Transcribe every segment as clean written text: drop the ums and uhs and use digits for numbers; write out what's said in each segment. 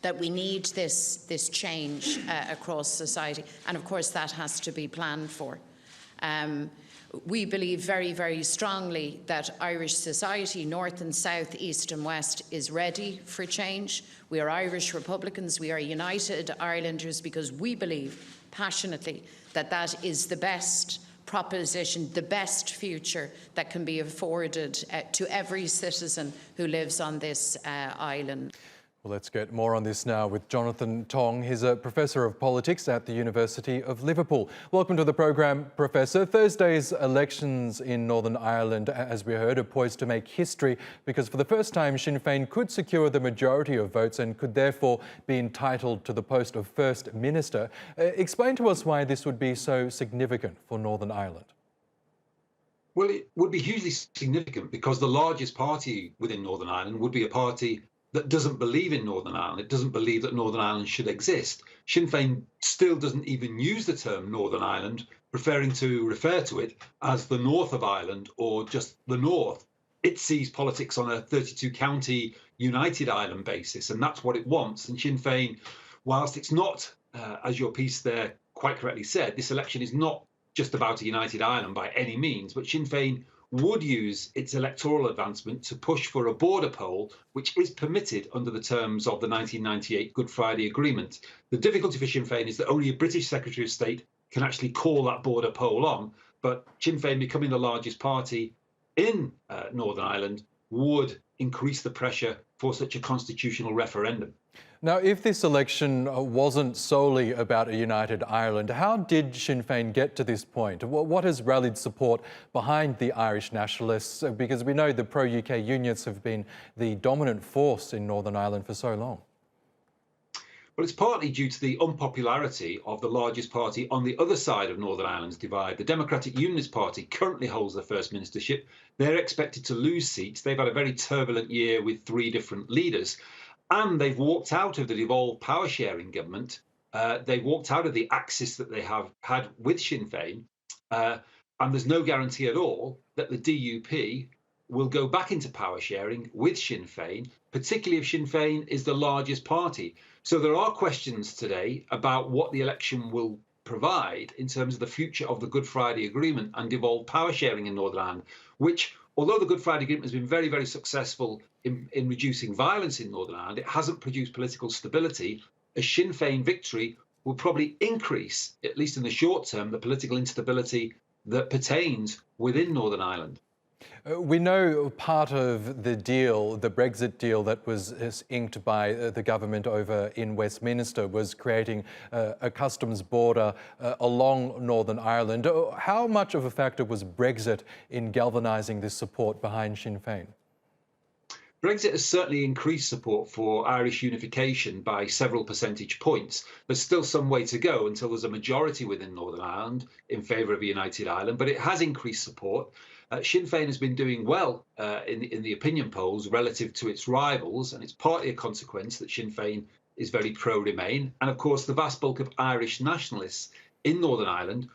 that we need this change across society, and of course that has to be planned for. We believe very, very strongly that Irish society, north and south, east and west, is ready for change. We are Irish Republicans, we are United Irelanders, because we believe passionately that that is the best proposition, the best future that can be afforded to every citizen who lives on this island. Well, let's get more on this now with Jonathan Tonge. He's a Professor of Politics at the University of Liverpool. Welcome to the program, Professor. Thursday's elections in Northern Ireland, as we heard, are poised to make history because for the first time Sinn Fein could secure the majority of votes and could therefore be entitled to the post of First Minister. Explain to us why this would be so significant for Northern Ireland. Well, it would be hugely significant because the largest party within Northern Ireland would be a party that doesn't believe in Northern Ireland. It doesn't believe that Northern Ireland should exist. Sinn Féin still doesn't even use the term Northern Ireland, preferring to refer to it as the north of Ireland or just the north. It sees politics on a 32-county United Ireland basis, and that's what it wants. And Sinn Féin, whilst it's not, as your piece there quite correctly said, this election is not just about a United Ireland by any means, but Sinn Féin would use its electoral advancement to push for a border poll, which is permitted under the terms of the 1998 Good Friday Agreement. The difficulty for Sinn Féin is that only a British Secretary of State can actually call that border poll on, but Sinn Féin becoming the largest party in Northern Ireland would increase the pressure for such a constitutional referendum. Now, if this election wasn't solely about a united Ireland, how did Sinn Féin get to this point? What has rallied support behind the Irish Nationalists? Because we know the pro-UK unionists have been the dominant force in Northern Ireland for so long. Well, it's partly due to the unpopularity of the largest party on the other side of Northern Ireland's divide. The Democratic Unionist Party currently holds the first ministership. They're expected to lose seats. They've had a very turbulent year with 3 different leaders. And they've walked out of the devolved power-sharing government. They've walked out of the axis that they have had with Sinn Féin. And there's no guarantee at all that the DUP will go back into power-sharing with Sinn Féin, particularly if Sinn Féin is the largest party. So there are questions today about what the election will provide in terms of the future of the Good Friday Agreement and devolved power-sharing in Northern Ireland, which, although the Good Friday Agreement has been very, very successful in reducing violence in Northern Ireland, it hasn't produced political stability. A Sinn Féin victory will probably increase, at least in the short term, the political instability that pertains within Northern Ireland. We know part of the deal, the Brexit deal that was inked by the government over in Westminster, was creating a customs border along Northern Ireland. How much of a factor was Brexit in galvanising this support behind Sinn Féin? Brexit has certainly increased support for Irish unification by several percentage points. There's still some way to go until there's a majority within Northern Ireland in favour of a united Ireland, but it has increased support. Sinn Féin has been doing well in the opinion polls relative to its rivals, and it's partly a consequence that Sinn Féin is very pro-Remain. And of course, the vast bulk of Irish nationalists in Northern Ireland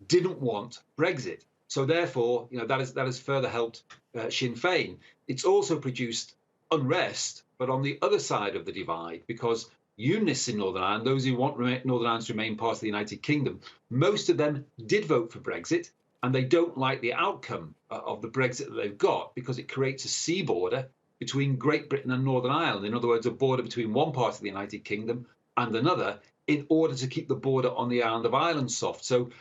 didn't want Brexit. So therefore, that has further helped Sinn Féin. It's also produced unrest, but on the other side of the divide, because unionists in Northern Ireland, those who want Northern Ireland to remain part of the United Kingdom, most of them did vote for Brexit, and they don't like the outcome of the Brexit that they've got because it creates a sea border between Great Britain and Northern Ireland. In other words, a border between one part of the United Kingdom and another in order to keep the border on the island of Ireland soft. So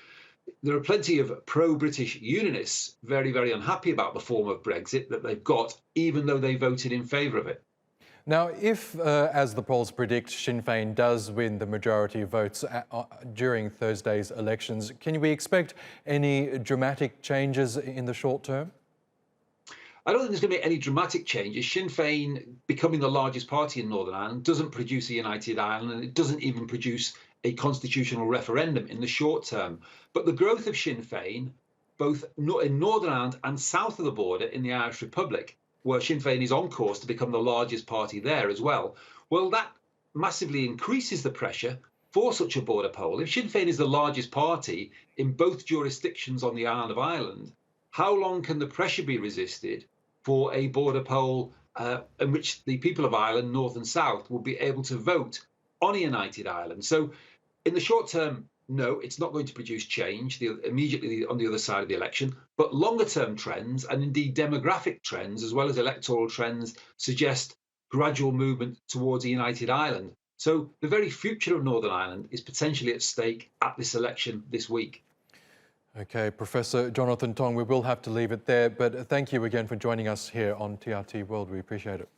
there are plenty of pro-British unionists very, very unhappy about the form of Brexit that they've got, even though they voted in favour of it. Now, if, as the polls predict, Sinn Féin does win the majority of votes during Thursday's elections, can we expect any dramatic changes in the short term? I don't think there's going to be any dramatic changes. Sinn Féin becoming the largest party in Northern Ireland doesn't produce a united Ireland, and it doesn't even produce a constitutional referendum in the short term. But the growth of Sinn Féin, both in Northern Ireland and south of the border in the Irish Republic, where Sinn Féin is on course to become the largest party there as well, well, that massively increases the pressure for such a border poll. If Sinn Féin is the largest party in both jurisdictions on the island of Ireland, how long can the pressure be resisted for a border poll in which the people of Ireland, North and South, will be able to vote on a united Ireland. So in the short term, no, it's not going to produce change immediately on the other side of the election. But longer term trends, and indeed demographic trends, as well as electoral trends, suggest gradual movement towards a united Ireland. So the very future of Northern Ireland is potentially at stake at this election this week. Okay, Professor Jonathan Tonge, we will have to leave it there, but thank you again for joining us here on TRT World. We appreciate it.